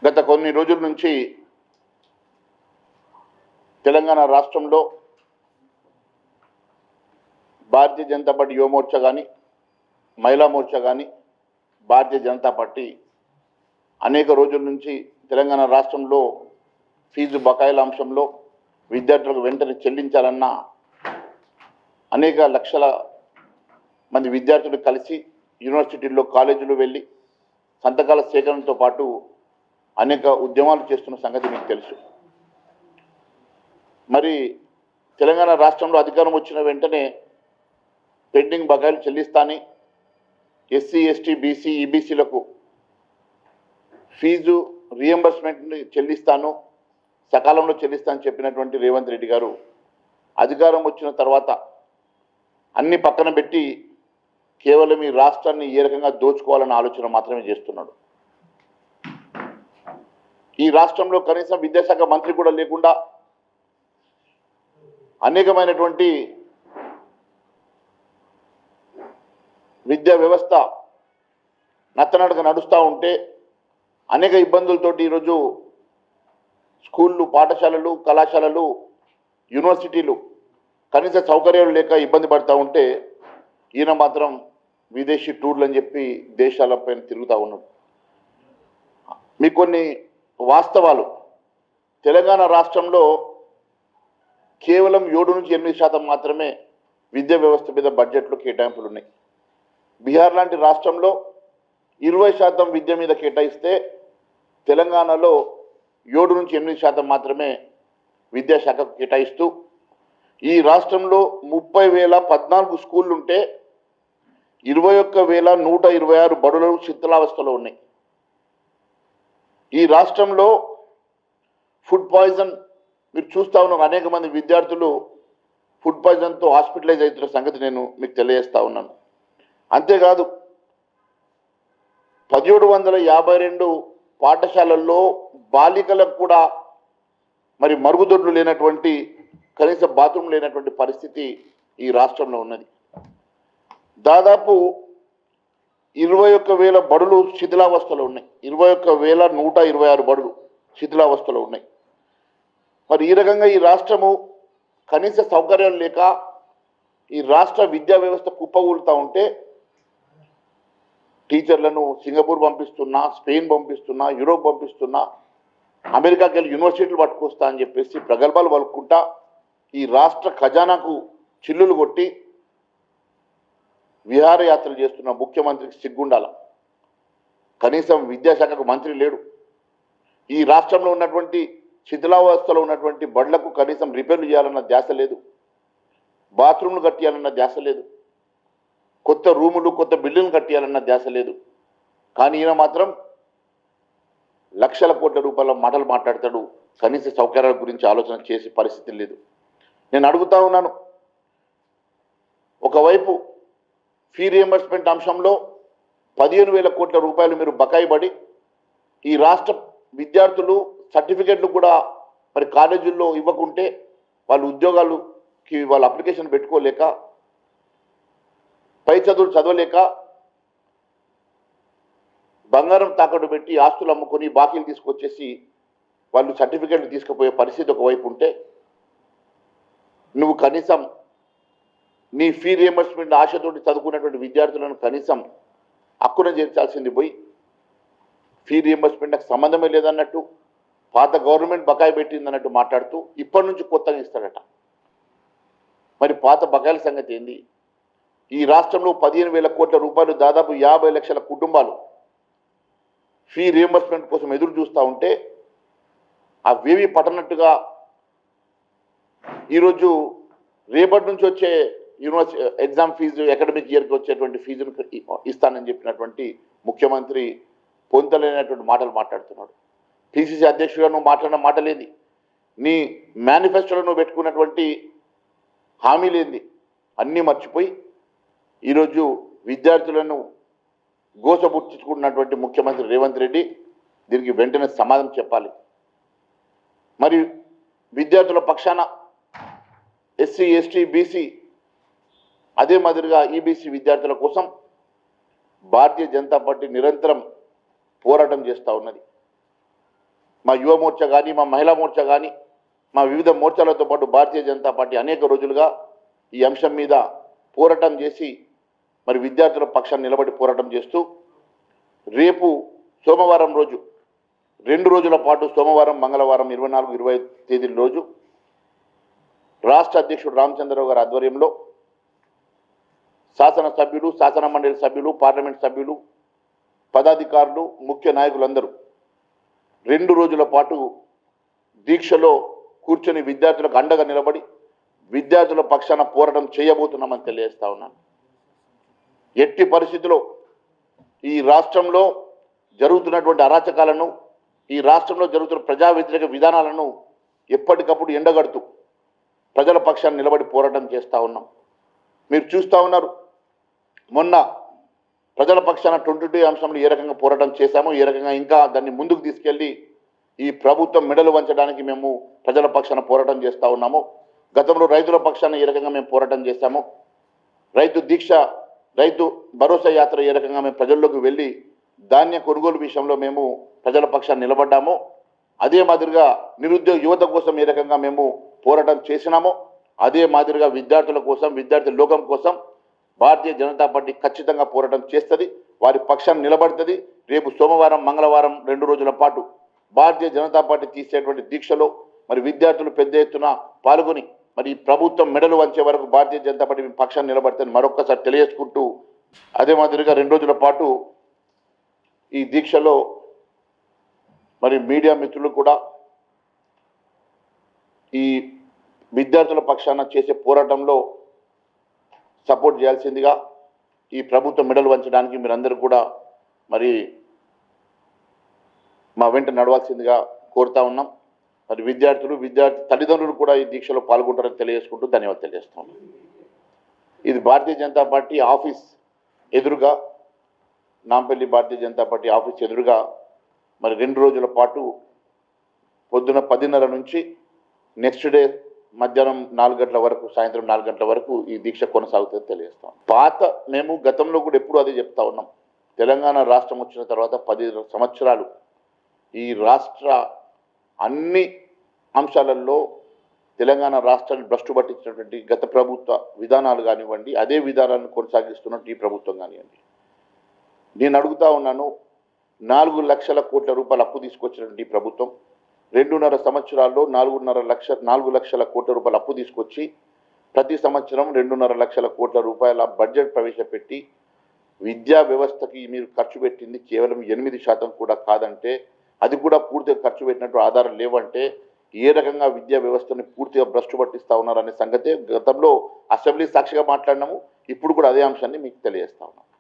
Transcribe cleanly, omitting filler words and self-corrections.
గత కొన్ని రోజుల నుంచి తెలంగాణ రాష్ట్రంలో భారతీయ జనతా పార్టీ యువ మోర్చా కానీ మహిళా మోర్చా కానీ భారతీయ జనతా పార్టీ అనేక రోజుల నుంచి తెలంగాణ రాష్ట్రంలో ఫీజు బకాయిల అంశంలో విద్యార్థులకు వెంటనే చెల్లించాలన్న అనేక లక్షల మంది విద్యార్థులు కలిసి యూనివర్సిటీల్లో కాలేజీలు వెళ్ళి సంతకాల సేకరణతో పాటు అనేక ఉద్యమాలు చేస్తున్న సంగతి మీకు తెలుసు. మరి తెలంగాణ రాష్ట్రంలో అధికారం వచ్చిన వెంటనే పెండింగ్ బకాయిలు చెల్లిస్తాని ఎస్సీ ఎస్టీ బీసీ ఈబీసీలకు ఫీజు రీఎంబర్స్మెంట్ని చెల్లిస్తాను, సకాలంలో చెల్లిస్తానని చెప్పినటువంటి రేవంత్ రెడ్డి గారు అధికారం వచ్చిన తర్వాత అన్ని పక్కన పెట్టి కేవలం ఈ రాష్ట్రాన్ని ఏ రకంగా దోచుకోవాలన్న ఆలోచన మాత్రమే చేస్తున్నాడు. ఈ రాష్ట్రంలో కనీసం విద్యాశాఖ మంత్రి కూడా లేకుండా అనేకమైనటువంటి విద్యా వ్యవస్థ నత్తనడక నడుస్తూ ఉంటే అనేక ఇబ్బందులతోటి ఈరోజు స్కూళ్ళు, పాఠశాలలు, కళాశాలలు, యూనివర్సిటీలు కనీస సౌకర్యాలు లేక ఇబ్బంది పడుతూ ఉంటే ఈయన మాత్రం విదేశీ టూర్లు అని చెప్పి దేశాలపైన తిరుగుతూ ఉన్నాడు. మీకు కొన్ని వాస్తవాలు, తెలంగాణ రాష్ట్రంలో కేవలం 7 నుంచి 8% మాత్రమే విద్యా వ్యవస్థ మీద బడ్జెట్లో కేటాయింపులు ఉన్నాయి. బీహార్ లాంటి రాష్ట్రంలో 20% విద్య మీద కేటాయిస్తే తెలంగాణలో 7 నుంచి 8% మాత్రమే విద్యాశాఖకు కేటాయిస్తూ ఈ రాష్ట్రంలో 30,014 స్కూళ్ళు ఉంటే 21,126 బడులు శిథిలావస్థలో ఉన్నాయి. ఈ రాష్ట్రంలో ఫుడ్ పాయిజన్ మీరు చూస్తూ ఉన్నారు. అనేక మంది విద్యార్థులు ఫుడ్ పాయిజన్తో హాస్పిటలైజ్ అవుతున్న సంగతి నేను మీకు తెలియజేస్తూ ఉన్నాను. అంతేకాదు 1752 పాఠశాలల్లో బాలికలకు కూడా మరి మరుగుదొడ్లు లేనటువంటి, కనీస బాత్రూమ్ లేనటువంటి పరిస్థితి ఈ రాష్ట్రంలో ఉన్నది. దాదాపు 21,000 బడులు శిథిలావస్థలో ఉన్నాయి. 21,126 బడులు శిథిలావస్థలో ఉన్నాయి. మరి ఈ రకంగా ఈ రాష్ట్రము కనీస సౌకర్యాలు లేక ఈ రాష్ట్ర విద్యా వ్యవస్థ కుప్పగూలుతూ ఉంటే టీచర్లను సింగపూర్ పంపిస్తున్నా, స్పెయిన్ పంపిస్తున్నా, యూరోప్ పంపిస్తున్నా, అమెరికాకి వెళ్ళి యూనివర్సిటీలు పట్టుకొస్తా అని చెప్పేసి ప్రగల్భాలు పలుకుంటా ఈ రాష్ట్ర ఖజానాకు చిల్లులు కొట్టి విహారయాత్రలు చేస్తున్న ముఖ్యమంత్రికి సిగ్గుండాల. కనీసం విద్యాశాఖకు మంత్రి లేడు. ఈ రాష్ట్రంలో ఉన్నటువంటి శిథిలావస్థలో ఉన్నటువంటి బడులకు కనీసం రిపేర్లు చేయాలన్న ధ్యాస లేదు, బాత్రూమ్లు కట్టియాలన్న ధ్యాస లేదు, కొత్త రూములు, కొత్త బిల్డింగ్లు కట్టియాలన్న ధ్యాస లేదు. కానీ ఈయన మాత్రం లక్షల కోట్ల రూపాయల మాటలు మాట్లాడతాడు. కనీస సౌకర్యాల గురించి ఆలోచన చేసే పరిస్థితి లేదు. నేను అడుగుతా ఉన్నాను, ఒకవైపు ఫీ రియంబర్స్మెంట్ అంశంలో 15,000 కోట్ల రూపాయలు మీరు బకాయి పడి ఈ రాష్ట్ర విద్యార్థులు సర్టిఫికెట్లు కూడా మరి కాలేజీల్లో ఇవ్వకుంటే వాళ్ళు ఉద్యోగాలకి వాళ్ళు అప్లికేషన్ పెట్టుకోలేక, పై చదువులు చదవలేక, బంగారం తాకట్టు పెట్టి ఆస్తులు అమ్ముకొని బాకీలు తీసుకొచ్చేసి వాళ్ళు సర్టిఫికెట్లు తీసుకుపోయే పరిస్థితి ఒకవైపు ఉంటే, నువ్వు కనీసం నీ ఫీ రియంబర్స్మెంట్ ఆశతోటి చదువుకున్నటువంటి విద్యార్థులను కనీసం హక్కున చేర్చాల్సింది పోయి ఫీ రియంబర్స్మెంట్కి సంబంధమే లేదన్నట్టు, పాత గవర్నమెంట్ బకాయి పెట్టిందన్నట్టు మాట్లాడుతూ ఇప్పటి నుంచి కొత్తగా ఇస్తాడట. మరి పాత బకాయిల సంగతి ఏంది? ఈ రాష్ట్రంలో 15,000 కోట్ల రూపాయలు, దాదాపు 50 లక్షల కుటుంబాలు ఫీ రియంబర్స్మెంట్ కోసం ఎదురు చూస్తూ ఉంటే అవేవి పట్టనట్టుగా ఈరోజు రేపటి నుంచి వచ్చే యూనివర్సిటీ ఎగ్జామ్ ఫీజు, అకాడమిక్ ఇయర్కి వచ్చేటువంటి ఫీజును ఇస్తానని చెప్పినటువంటి ముఖ్యమంత్రి పొందలేనటువంటి మాటలు మాట్లాడుతున్నాడు. పిసిసి అధ్యక్షుడిగా నువ్వు మాట్లాడిన మాటలేంది? నీ మేనిఫెస్టోలో నువ్వు పెట్టుకున్నటువంటి హామీలేంది? అన్నీ మర్చిపోయి ఈరోజు విద్యార్థులను గోసబుచ్చుకున్నటువంటి ముఖ్యమంత్రి రేవంత్ రెడ్డి దీనికి వెంటనే సమాధానం చెప్పాలి. మరి విద్యార్థుల పక్షాన ఎస్సీ ఎస్టీ బీసీ అదే మాదిరిగా ఈబీసీ విద్యార్థుల కోసం భారతీయ జనతా పార్టీ నిరంతరం పోరాటం చేస్తూ ఉన్నది. మా యువ మోర్చా కానీ, మా మహిళా మోర్చా కానీ, మా వివిధ మోర్చాలతో పాటు భారతీయ జనతా పార్టీ అనేక రోజులుగా ఈ అంశం మీద పోరాటం చేసి మరి విద్యార్థుల పక్షాన్ని నిలబడి పోరాటం చేస్తూ రేపు సోమవారం రోజు 2 రోజుల పాటు సోమవారం, మంగళవారం 24, 25 తేదీల రోజు రాష్ట్ర అధ్యక్షుడు రామచంద్రరావు గారి ఆధ్వర్యంలో శాసనసభ్యులు, శాసన మండలి సభ్యులు, పార్లమెంట్ సభ్యులు, పదాధికారులు, ముఖ్య నాయకులందరూ 2 రోజుల పాటు దీక్షలో కూర్చొని విద్యార్థులకు అండగా నిలబడి విద్యార్థుల పక్షాన పోరాటం చేయబోతున్నామని తెలియజేస్తా ఉన్నాను. ఎట్టి పరిస్థితుల్లో ఈ రాష్ట్రంలో జరుగుతున్నటువంటి అరాచకాలను, ఈ రాష్ట్రంలో జరుగుతున్న ప్రజా వ్యతిరేక విధానాలను ఎప్పటికప్పుడు ఎండగడుతూ ప్రజల పక్షాన్ని నిలబడి పోరాటం చేస్తూ ఉన్నాం. మీరు చూస్తూ ఉన్నారు, మొన్న ప్రజల పక్షాన 22 అంశంలో ఏ రకంగా పోరాటం చేశామో, ఏ రకంగా ఇంకా దాన్ని ముందుకు తీసుకెళ్ళి ఈ ప్రభుత్వం మెడలు వంచడానికి మేము ప్రజల పక్షాన పోరాటం చేస్తూ ఉన్నాము. గతంలో రైతుల పక్షాన ఏ రకంగా మేము పోరాటం చేశామో, రైతు దీక్ష, రైతు భరోసా యాత్ర ఏ రకంగా మేము ప్రజల్లోకి వెళ్ళి ధాన్య కొనుగోలు విషయంలో మేము ప్రజల పక్షాన్ని నిలబడ్డామో, అదే మాదిరిగా నిరుద్యోగ యువత కోసం ఏ రకంగా మేము పోరాటం చేసినామో, అదే మాదిరిగా విద్యార్థుల కోసం, విద్యార్థి లోకం కోసం భారతీయ జనతా పార్టీ ఖచ్చితంగా పోరాటం చేస్తుంది, వారి పక్షాన్ని నిలబడుతుంది. రేపు సోమవారం, మంగళవారం 2 రోజుల పాటు భారతీయ జనతా పార్టీ తీసేటువంటి దీక్షలో మరి విద్యార్థులు పెద్ద ఎత్తున పాల్గొని మరి ప్రభుత్వం మెడలు వంచే వరకు భారతీయ జనతా పార్టీ పక్షాన్ని నిలబడుతుంది మరొక్కసారి తెలియజేసుకుంటూ, అదే మాదిరిగా 2 రోజుల పాటు ఈ దీక్షలో మరి మీడియా మిత్రులు కూడా ఈ విద్యార్థుల పక్షాన చేసే పోరాటంలో సపోర్ట్ చేయాల్సిందిగా, ఈ ప్రభుత్వం మెడలు వంచడానికి మీరందరూ కూడా మరి మా వెంట నడవాల్సిందిగా కోరుతా ఉన్నాం. మరి విద్యార్థి తల్లిదండ్రులు కూడా ఈ దీక్షలో పాల్గొంటారని తెలియజేసుకుంటూ ధన్యవాదాలు తెలియజేస్తా ఉన్నాం. ఇది భారతీయ జనతా పార్టీ ఆఫీస్ ఎదురుగా, నాంపల్లి భారతీయ జనతా పార్టీ ఆఫీస్ ఎదురుగా మరి 2 రోజుల పాటు పొద్దున 10:30 నుంచి నెక్స్ట్ డే మధ్యాహ్నం 4 గంటల వరకు, సాయంత్రం 4 గంటల వరకు ఈ దీక్ష కొనసాగుతుందని తెలియజేస్తాం. మేము గతంలో కూడా ఎప్పుడూ అదే చెప్తా ఉన్నాం. తెలంగాణ రాష్ట్రం వచ్చిన తర్వాత 10 సంవత్సరాలు ఈ రాష్ట్ర అన్ని అంశాలలో తెలంగాణ రాష్ట్రాన్ని భ్రష్టు పట్టించినటువంటి గత ప్రభుత్వ విధానాలు కానివ్వండి, అదే విధానాలను కొనసాగిస్తున్నట్టు ఈ ప్రభుత్వం కానివ్వండి. నేను అడుగుతా ఉన్నాను, 4 లక్షల కోట్ల రూపాయలు అప్పు తీసుకొచ్చినటువంటి ఈ ప్రభుత్వం 2.5 సంవత్సరాల్లో 4 లక్షల కోట్ల రూపాయలు అప్పు తీసుకొచ్చి ప్రతి సంవత్సరం 2.5 లక్షల కోట్ల రూపాయల బడ్జెట్ ప్రవేశపెట్టి విద్యా వ్యవస్థకి మీరు ఖర్చు పెట్టింది కేవలం 8% కూడా కాదంటే, అది కూడా పూర్తిగా ఖర్చు పెట్టినట్టు ఆధారం లేవంటే ఏ రకంగా విద్యా వ్యవస్థని పూర్తిగా భ్రష్టు పట్టిస్తా ఉన్నారనే సంగతే గతంలో అసెంబ్లీ సాక్షిగా మాట్లాడినాము. ఇప్పుడు కూడా అదే అంశాన్ని మీకు తెలియజేస్తా ఉన్నాం.